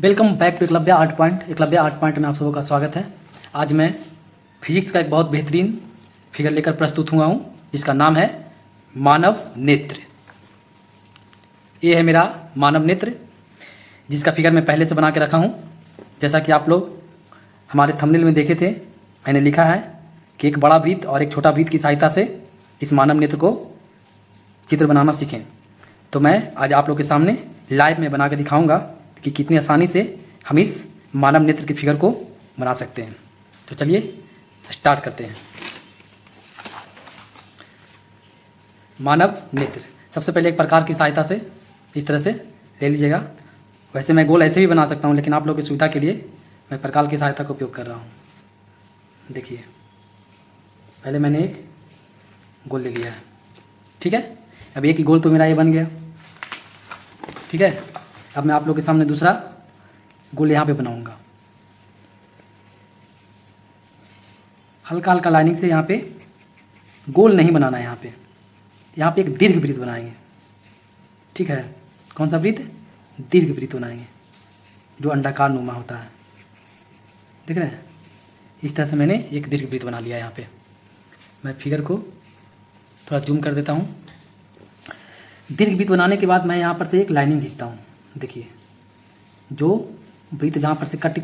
Welcome back to Eklavya art point में आप सबों का स्वागत है। आज मैं फिजिक्स का एक बहुत बेहतरीन फिगर लेकर प्रस्तुत हुआ हूँ जिसका नाम है मानव नेत्र। ये है मेरा मानव नेत्र जिसका फिगर मैं पहले से बना के रखा हूँ। जैसा कि आप लोग हमारे थंबनेल में देखे थे, मैंने लिखा है कि एक बड़ा वृत्त और एक छोटा वृत्त की सहायता से इस मानव नेत्र को चित्र बनाना सीखें। तो मैं आज आप लोग के सामने लाइव में बना के दिखाऊंगा कि कितनी आसानी से हम इस मानव नेत्र की फिगर को बना सकते हैं। तो चलिए स्टार्ट करते हैं। मानव नेत्र सबसे पहले एक प्रकार की सहायता से इस तरह से ले लीजिएगा। वैसे मैं गोल ऐसे भी बना सकता हूँ, लेकिन आप लोगों की सुविधा के लिए मैं प्रकार की सहायता का उपयोग कर रहा हूँ। देखिए, पहले मैंने एक गोल ले लिया है, ठीक है। अब एक ही गोल तो मेरा ये बन गया, ठीक है। अब मैं आप लोग के सामने दूसरा गोल यहाँ पे बनाऊंगा। हल्का हल्का लाइनिंग से यहाँ पे गोल नहीं बनाना है, यहाँ पे एक दीर्घ वृत्त बनाएंगे, ठीक है। कौन सा वृत्त? दीर्घ वृत्त बनाएंगे जो अंडाकार नुमा होता है, देख रहे हैं। इस तरह से मैंने एक दीर्घ वृत्त बना लिया। यहाँ पे मैं फिगर को थोड़ा जूम कर देता हूँ। दीर्घ वृत्त बनाने के बाद मैं यहाँ पर से एक लाइनिंग खींचता हूँ। देखिए, जो वृत्त जहाँ पर से कट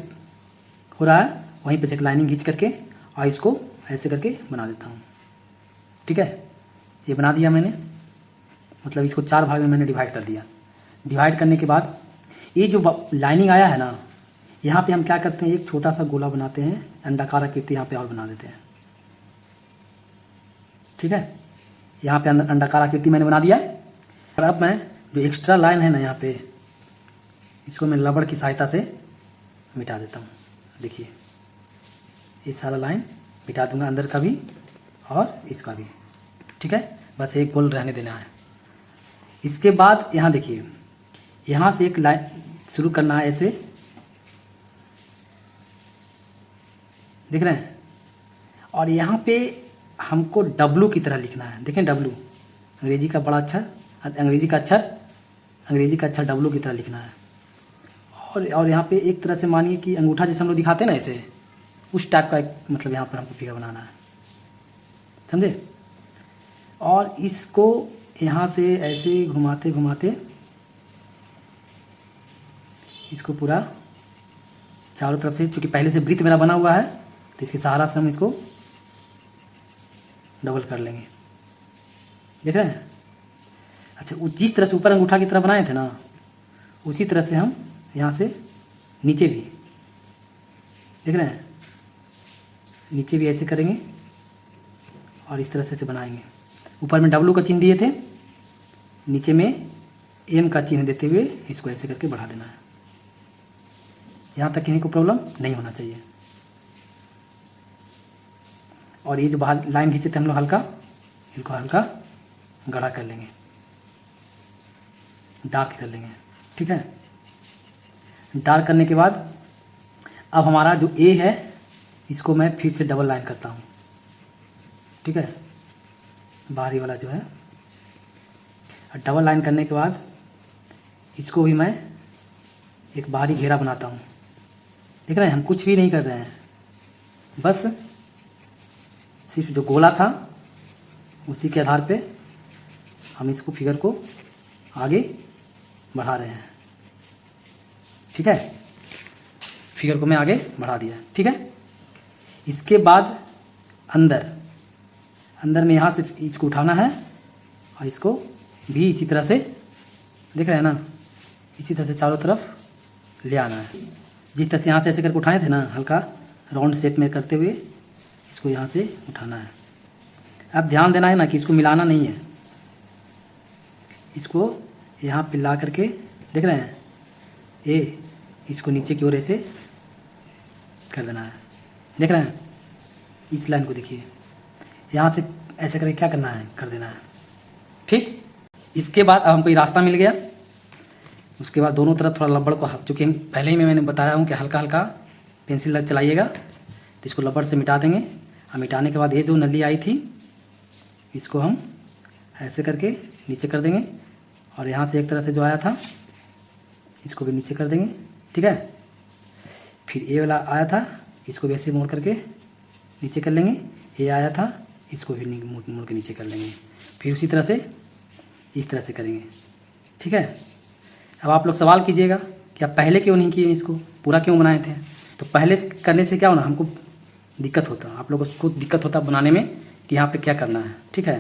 हो रहा है वहीं पर से एक लाइनिंग खींच करके और इसको ऐसे करके बना देता हूँ, ठीक है। ये बना दिया मैंने, मतलब इसको 4 भाग में मैंने डिवाइड कर दिया। डिवाइड करने के बाद ये जो लाइनिंग आया है ना, यहाँ पे हम क्या करते हैं, एक छोटा सा गोला बनाते हैं, अंडाकार आकृति यहाँ पे और बना देते हैं, ठीक है। यहाँ पे अंडाकार आकृति मैंने बना दिया। और अब मैं जो एक्स्ट्रा लाइन है ना यहाँ पे, इसको मैं रबड़ की सहायता से मिटा देता हूँ। देखिए, ये सारा लाइन मिटा दूंगा, अंदर का भी और इसका भी, ठीक है। बस एक गोल रहने देना है। इसके बाद यहाँ देखिए, यहाँ से एक लाइन शुरू करना है ऐसे, देख रहे हैं। और यहाँ पे हमको डब्लू की तरह लिखना है। देखें, डब्लू अंग्रेजी का बड़ा अक्षर, अंग्रेजी का अक्षर डब्लू की तरह लिखना है। और यहाँ पे एक तरह से मानिए कि अंगूठा जैसे हम लोग दिखाते हैं ना, ऐसे उस टाइप का एक मतलब यहाँ पर हमको फिगर बनाना है, समझे। और इसको यहाँ से ऐसे घुमाते घुमाते इसको पूरा चारों तरफ से, क्योंकि पहले से वृत्त मेरा बना हुआ है तो इसके सहारा से हम इसको डबल कर लेंगे, देख रहे हैं। अच्छा, जिस तरह से ऊपर अंगूठा की तरह बनाए थे ना, उसी तरह से हम यहाँ से नीचे भी, देख रहे हैं, नीचे भी ऐसे करेंगे और इस तरह से बनाएंगे। ऊपर में डब्लू का चिन्ह दिए थे, नीचे में एम का चिन्ह देते हुए इसको ऐसे करके बढ़ा देना है। यहाँ तक किसी को प्रॉब्लम नहीं होना चाहिए। और ये जो बाहर लाइन खींचे थे हम लोग, इनको हल्का गाढ़ा कर लेंगे, डार्क कर लेंगे, ठीक है। डार्क करने के बाद अब हमारा जो ए है, इसको मैं फिर से डबल लाइन करता हूँ, ठीक है, बाहरी वाला जो है। और डबल लाइन करने के बाद इसको भी मैं एक बाहरी घेरा बनाता हूँ, देख रहे हैं। हम कुछ भी नहीं कर रहे हैं, बस सिर्फ जो गोला था उसी के आधार पे हम इसको फिगर को आगे बढ़ा रहे हैं, ठीक है। फिगर को मैं आगे बढ़ा दिया, ठीक है। इसके बाद अंदर में यहाँ से इसको उठाना है और इसको भी इसी तरह से, देख रहे हैं ना, इसी तरह से चारों तरफ ले आना है। जिस तरह से यहाँ से ऐसे करके उठाए थे ना, हल्का राउंड शेप में करते हुए इसको यहाँ से उठाना है। अब ध्यान देना है ना कि इसको मिलाना नहीं है, इसको यहाँ पे ला करके, देख रहे हैं, ये इसको नीचे की ओर ऐसे कर देना है, देख रहे हैं। इस लाइन को देखिए, यहाँ से ऐसे करके क्या करना है, कर देना है, ठीक। इसके बाद अब हमको ये रास्ता मिल गया। उसके बाद दोनों तरफ थोड़ा रबड़ को, चूँकि पहले ही मैंने बताया हूँ कि हल्का हल्का पेंसिल चलाइएगा, तो इसको रबड़ से मिटा देंगे। और मिटाने के बाद ये जो नली आई थी, इसको हम ऐसे करके नीचे कर देंगे। और यहाँ से एक तरह से जो आया था, इसको भी नीचे कर देंगे, ठीक है। फिर ए वाला आया था, इसको भी ऐसे मोड़ करके नीचे कर लेंगे। ए आया था, इसको भी मोड़ के नीचे कर लेंगे। फिर उसी तरह से इस तरह से करेंगे। ठीक है। अब आप लोग सवाल कीजिएगा कि आप पहले क्यों नहीं किए, इसको पूरा क्यों बनाए थे। तो पहले करने से क्या होना, हमको दिक्कत होता, आप लोगों को दिक्कत होता बनाने में कि यहाँ पे क्या करना है। ठीक है।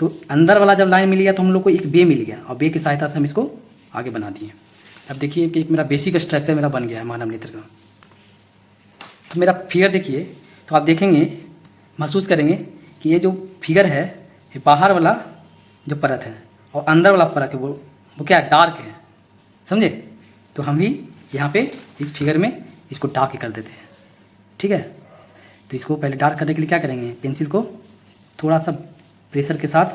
तो अंदर वाला जब लाइन मिल गया तो हम लोग को एक बे मिल गया, और बे की सहायता से हम इसको आगे बना दिए। अब देखिए कि एक मेरा बेसिक स्ट्रक्चर मेरा बन गया है मानव नेत्र का। तो मेरा फिगर देखिए, तो आप देखेंगे, महसूस करेंगे कि ये जो फिगर है, ये बाहर वाला जो परत है और अंदर वाला परत है वो क्या है, डार्क है। समझे। तो हम भी यहाँ पे इस फिगर में इसको डार्क कर देते हैं। ठीक है। तो इसको पहले डार्क करने के लिए क्या करेंगे, पेंसिल को थोड़ा सा प्रेशर के साथ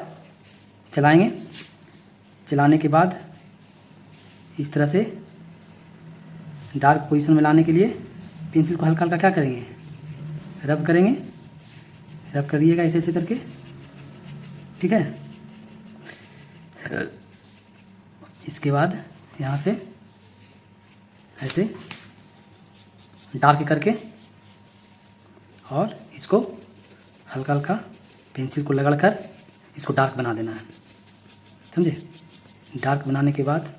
चलाएंगे। चलाने के बाद इस तरह से डार्क पोजीशन में लाने के लिए पेंसिल को हल्का हल्का क्या करेंगे, रब करेंगे। रब करिएगा ऐसे ऐसे करके। ठीक है। इसके बाद यहाँ से ऐसे डार्क करके और इसको हल्का हल्का पेंसिल को रगड़ कर इसको डार्क बना देना है। समझे। डार्क बनाने के बाद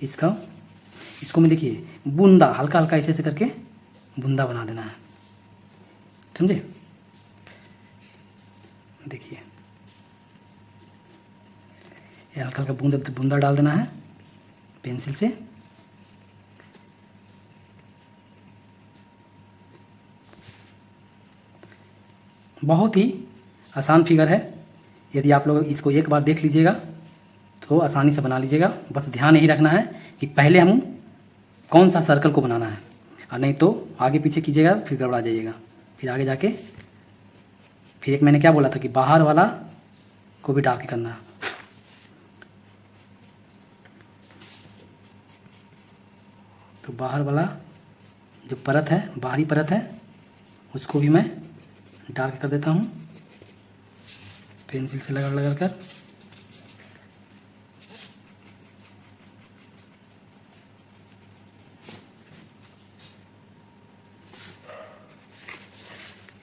इसको में देखिए बूंदा हल्का हल्का ऐसे ऐसे करके बूंदा बना देना है। समझे। देखिए ये हल्का हल्का बूंदा डाल देना है पेंसिल से। बहुत ही आसान फिगर है। यदि आप लोग इसको एक बार देख लीजिएगा तो आसानी से बना लीजिएगा। बस ध्यान यही रखना है कि पहले हम कौन सा सर्कल को बनाना है, और नहीं तो आगे पीछे कीजिएगा फिर गड़बड़ा जाइएगा। फिर आगे जाके फिर एक मैंने क्या बोला था कि बाहर वाला को भी डार्क करना है। तो बाहर वाला जो परत है, बाहरी परत है, उसको भी मैं डार्क कर देता हूँ पेंसिल से लगा कर।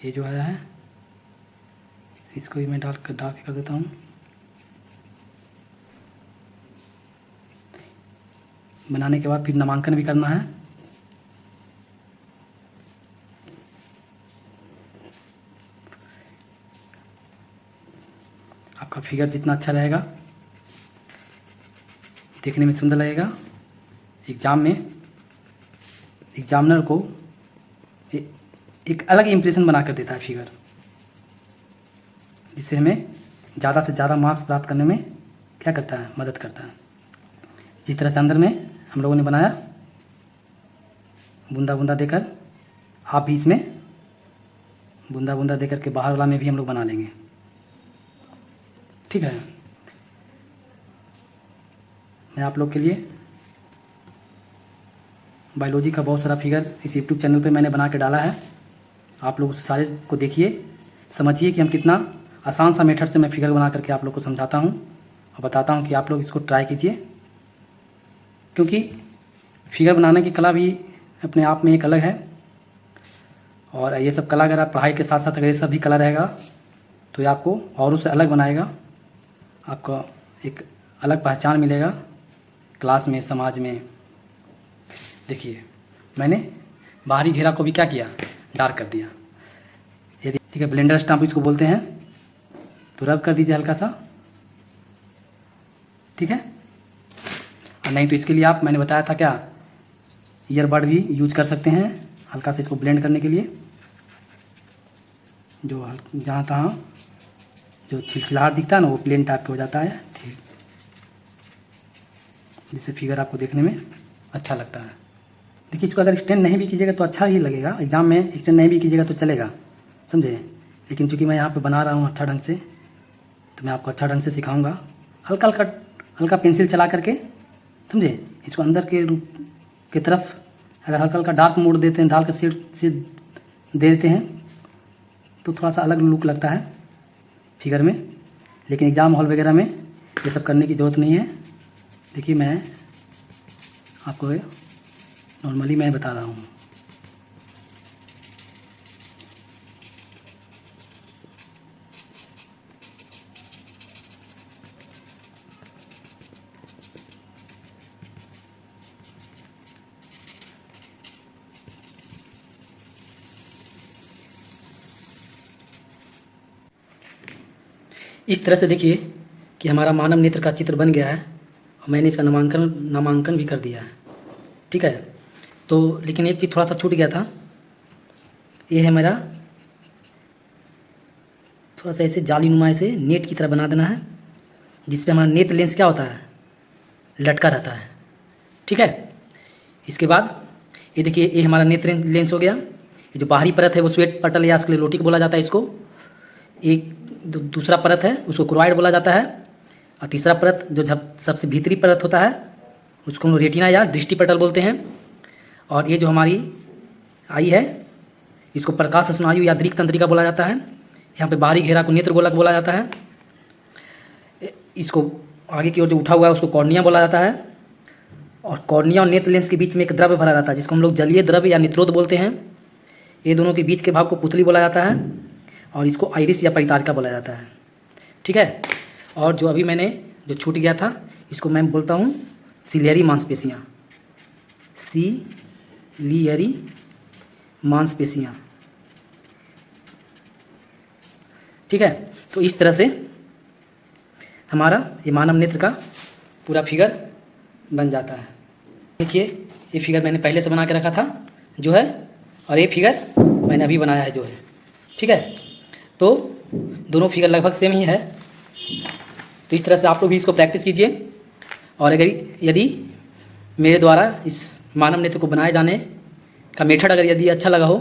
ये जो आया है इसको भी मैं डार्क कर देता हूँ। बनाने के बाद फिर नामांकन भी करना है। आपका फिगर जितना अच्छा रहेगा, देखने में सुंदर लगेगा, एग्ज़ाम में एग्जामिनर को एक अलग इम्प्रेशन बना कर देता है फिगर, जिससे हमें ज़्यादा से ज़्यादा मार्क्स प्राप्त करने में क्या करता है, मदद करता है। जिस तरह से अंदर में हम लोगों ने बनाया बूंदा बूंदा देकर, आप भी इसमें बूंदा बूंदा देकर के बाहर वाला में भी हम लोग बना लेंगे। ठीक है। मैं आप लोग के लिए बायोलॉजी का बहुत सारा फिगर इस यूट्यूब चैनल पे मैंने बना के डाला है। आप लोग उस सारे को देखिए, समझिए कि हम कितना आसान सा मेथड से मैं फिगर बना करके आप लोग को समझाता हूँ और बताता हूँ कि आप लोग इसको ट्राई कीजिए। क्योंकि फिगर बनाने की कला भी अपने आप में एक अलग है, और ये सब कला अगर आप पढ़ाई के साथ साथ अगर ये सब भी कला रहेगा तो ये आपको और उससे अलग बनाएगा। आपका एक अलग पहचान मिलेगा क्लास में, समाज में। देखिए मैंने बाहरी घेरा को भी क्या किया, डार्क कर दिया। यदि ठीक है, ब्लेंडर स्टैम्प इसको बोलते हैं, तो रब कर दीजिए हल्का सा। ठीक है। और नहीं तो इसके लिए आप, मैंने बताया था क्या, ईयरबड भी यूज कर सकते हैं हल्का से इसको ब्लेंड करने के लिए। जो जहाँ तहाँ जो छिलछिलाहट दिखता है ना, वो प्लेन टाइप का हो जाता है। ठीक, जिससे फिगर आपको देखने में अच्छा लगता है। देखिए इसको अगर एक्सटेंड नहीं भी कीजिएगा तो अच्छा ही लगेगा। एग्जाम में एक्सटेंड नहीं भी कीजिएगा तो चलेगा, समझे। लेकिन चूँकि मैं यहाँ पे बना रहा हूँ अच्छा ढंग से, तो मैं आपको अच्छा ढंग से सिखाऊंगा। हल्का हल्का हल्का पेंसिल चला करके, समझे, इसको अंदर के रूप की तरफ अगर हल्का हल्का डार्क मोड देते हैं, डार्क शेड से दे देते हैं तो थोड़ा सा अलग लुक लगता है फिगर में। लेकिन एग्ज़ाम हॉल वगैरह में ये सब करने की ज़रूरत नहीं है। देखिए मैं आपको नॉर्मली मैं बता रहा हूँ। इस तरह से देखिए कि हमारा मानव नेत्र का चित्र बन गया है और मैंने इसका नामांकन भी कर दिया है। ठीक है, तो लेकिन एक चीज़ थोड़ा सा छूट गया था। ये है मेरा, थोड़ा सा ऐसे जाली नुमा से नेट की तरह बना देना है, जिसपे हमारा नेत्र लेंस क्या होता है, लटका रहता है। ठीक है, इसके बाद ये देखिए, ये हमारा नेत्र लेंस हो गया। ये जो बाहरी परत है वो स्वेट पटल या स्क्लेरोटिक बोला जाता है इसको। एक दूसरा परत है उसको क्रोइड बोला जाता है, और तीसरा परत जो सबसे भीतरी परत होता है उसको हम रेटिना या दृष्टि पटल बोलते हैं। और ये जो हमारी आई है इसको प्रकाश स्नायु या दृक् तंत्रिका बोला जाता है। यहाँ पे बाहरी घेरा को नेत्र गोलक बोला जाता है। इसको आगे की ओर जो उठा हुआ है उसको कॉर्निया बोला जाता है। और कॉर्निया और नेत्र लेंस के बीच में एक द्रव्य भरा रहता है जिसको हम लोग जलीय द्रव्य या नेत्रोद बोलते हैं। ये दोनों के बीच के भाग को पुतली बोला जाता है और इसको आइरिस या परितारिका बोला जाता है। ठीक है, और जो अभी मैंने जो छूट गया था इसको मैं बोलता हूँ सिलियरी मांसपेशियाँ, सिलियरी मांसपेशियाँ। ठीक है, तो इस तरह से हमारा ये मानव नेत्र का पूरा फिगर बन जाता है। देखिए, ये फिगर मैंने पहले से बना के रखा था जो है, और ये फिगर मैंने अभी बनाया है जो है। ठीक है, तो दोनों फिगर लगभग सेम ही है। तो इस तरह से आप लोग भी इसको प्रैक्टिस कीजिए। और अगर यदि मेरे द्वारा इस मानव नेत्र को बनाए जाने का मेथड अगर यदि अच्छा लगा हो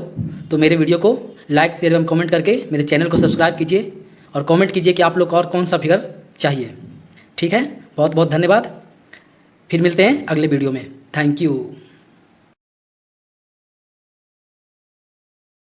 तो मेरे वीडियो को लाइक शेयर एवं कमेंट करके मेरे चैनल को सब्सक्राइब कीजिए और कमेंट कीजिए कि आप लोग को और कौन सा फिगर चाहिए। ठीक है, बहुत बहुत धन्यवाद। फिर मिलते हैं अगले वीडियो में। Thank you.